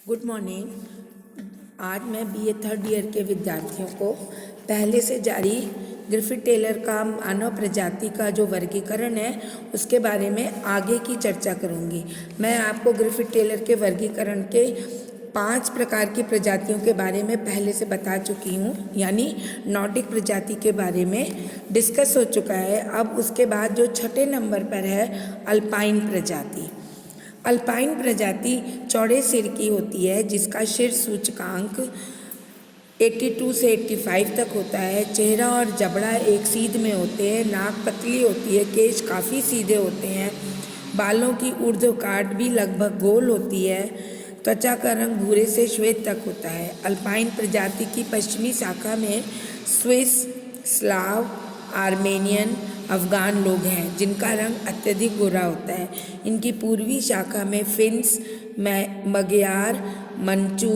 Good morning. आज मैं BA third year के विद्यार्थियों को पहले से जारी ग्रिफिथ टेलर का मानव प्रजाति का जो वर्गीकरण है उसके बारे में आगे की चर्चा करूंगी। मैं आपको ग्रिफिथ टेलर के वर्गीकरण के 5 प्रकार की प्रजातियों के बारे में पहले से बता चुकी हूँ, यानी नॉर्डिक प्रजाति के बारे में डिस्कस हो चुका है। अब उसके बाद जो छठे नंबर पर है अल्पाइन प्रजाति। अल्पाइन प्रजाति चौड़े सिर की होती है, जिसका सिर सूचकांक 82 से 85 तक होता है। चेहरा और जबड़ा एक सीध में होते हैं। नाक पतली होती है। केश काफ़ी सीधे होते हैं। बालों की ऊर्ध्वकाट भी लगभग गोल होती है। त्वचा का रंग भूरे से श्वेत तक होता है। अल्पाइन प्रजाति की पश्चिमी शाखा में स्विस, स्लाव, आर्मेनियन, अफगान लोग हैं, जिनका रंग अत्यधिक गोरा होता है। इनकी पूर्वी शाखा में फिन्स, मगयार, मंचू,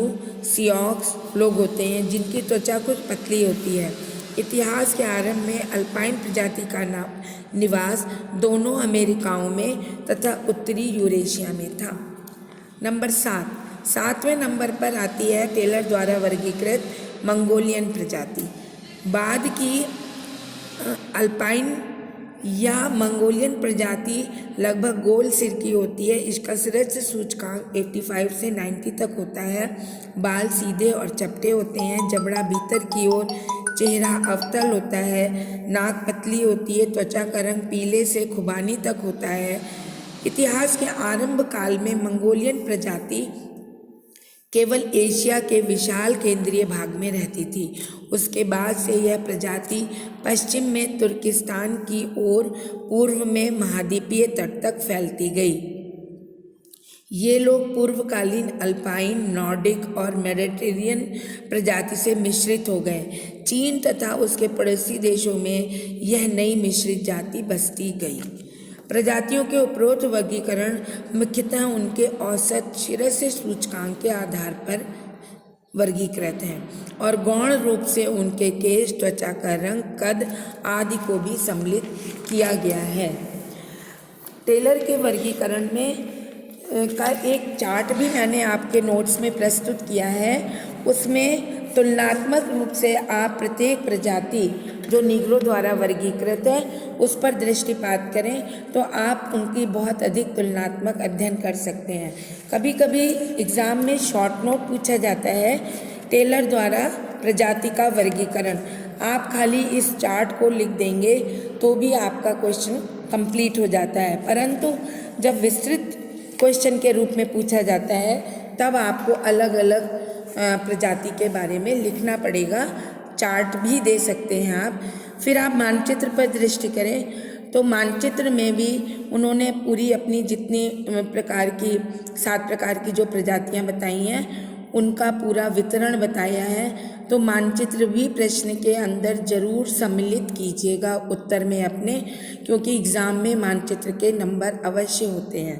सियोक्स लोग होते हैं, जिनकी त्वचा कुछ पतली होती है। इतिहास के आरंभ में अल्पाइन प्रजाति का निवास दोनों अमेरिकाओं में तथा उत्तरी यूरेशिया में था। नंबर 7वें नंबर पर आती है टेलर द्वारा वर्गीकृत मंगोलियन प्रजाति। बाद की अल्पाइन या मंगोलियन प्रजाति लगभग गोल सिर की होती है। इसका सिरस्थ सूचकांक 85 से 90 तक होता है। बाल सीधे और चपटे होते हैं। जबड़ा भीतर की ओर, चेहरा अवतल होता है। नाक पतली होती है। त्वचा का रंग पीले से खुबानी तक होता है। इतिहास के आरंभ काल में मंगोलियन प्रजाति केवल एशिया के विशाल केंद्रीय भाग में रहती थी। उसके बाद से यह प्रजाति पश्चिम में तुर्किस्तान की ओर, पूर्व में महाद्वीपीय तट तक फैलती गई। ये लोग पूर्वकालीन अल्पाइन, नॉर्डिक और मेडिटेरियन प्रजाति से मिश्रित हो गए। चीन तथा उसके पड़ोसी देशों में यह नई मिश्रित जाति बसती गई। प्रजातियों के उपरोक्त वर्गीकरण मुख्यतः उनके औसत शिरस्य सूचकांक के आधार पर वर्गीकृत हैं और गौण रूप से उनके केश, त्वचा का रंग, कद आदि को भी सम्मिलित किया गया है। टेलर के वर्गीकरण में का एक चार्ट भी मैंने आपके नोट्स में प्रस्तुत किया है। उसमें तुलनात्मक रूप से आप प्रत्येक प्रजाति जो नीग्रो द्वारा वर्गीकृत है उस पर दृष्टिपात करें तो आप उनकी बहुत अधिक तुलनात्मक अध्ययन कर सकते हैं। कभी कभी एग्ज़ाम में शॉर्ट नोट पूछा जाता है टेलर द्वारा प्रजाति का वर्गीकरण। आप खाली इस चार्ट को लिख देंगे तो भी आपका क्वेश्चन कंप्लीट हो जाता है, परंतु जब विस्तृत क्वेश्चन के रूप में पूछा जाता है तब आपको अलग अलग प्रजाति के बारे में लिखना पड़ेगा। चार्ट भी दे सकते हैं आप। फिर आप मानचित्र पर दृष्टि करें तो मानचित्र में भी उन्होंने पूरी अपनी जितनी प्रकार की 7 प्रकार की जो प्रजातियां बताई हैं उनका पूरा वितरण बताया है। तो मानचित्र भी प्रश्न के अंदर जरूर सम्मिलित कीजिएगा उत्तर में अपने, क्योंकि एग्ज़ाम में मानचित्र के नंबर अवश्य होते हैं।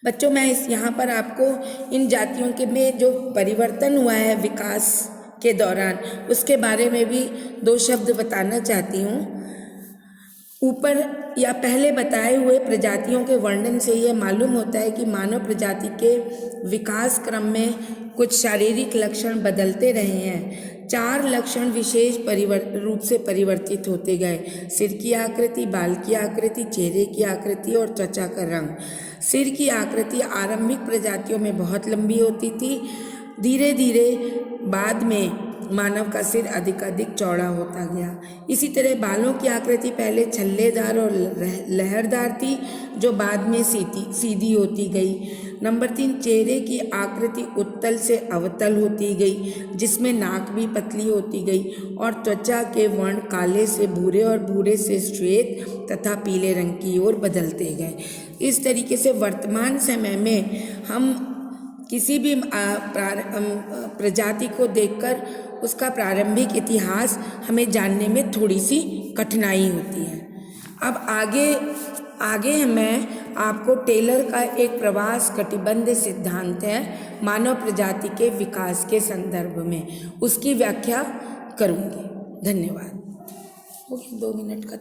बच्चों, मैं यहाँ पर आपको इन जातियों के में जो परिवर्तन हुआ है विकास के दौरान उसके बारे में भी 2 शब्द बताना चाहती हूँ। ऊपर या पहले बताए हुए प्रजातियों के वर्णन से यह मालूम होता है कि मानव प्रजाति के विकास क्रम में कुछ शारीरिक लक्षण बदलते रहे हैं। 4 लक्षण विशेष रूप से परिवर्तित होते गए: सिर की आकृति, बाल की आकृति, चेहरे की आकृति और त्वचा का रंग। सिर की आकृति आरंभिक प्रजातियों में बहुत लंबी होती थी। धीरे धीरे बाद में मानव का सिर अधिक चौड़ा होता गया। इसी तरह बालों की आकृति पहले छल्लेदार और लहरदार थी, जो बाद में सीधी होती गई। नंबर 3, चेहरे की आकृति उत्तल से अवतल होती गई, जिसमें नाक भी पतली होती गई और त्वचा के वर्ण काले से भूरे और भूरे से श्वेत तथा पीले रंग की ओर बदलते गए। इस तरीके से वर्तमान समय में हम किसी भी प्रजाति को देखकर उसका प्रारंभिक इतिहास हमें जानने में थोड़ी सी कठिनाई होती है। अब आगे मैं आपको टेलर का एक प्रवास कटिबंध सिद्धांत है मानव प्रजाति के विकास के संदर्भ में, उसकी व्याख्या करूँगी। धन्यवाद। 2 मिनट का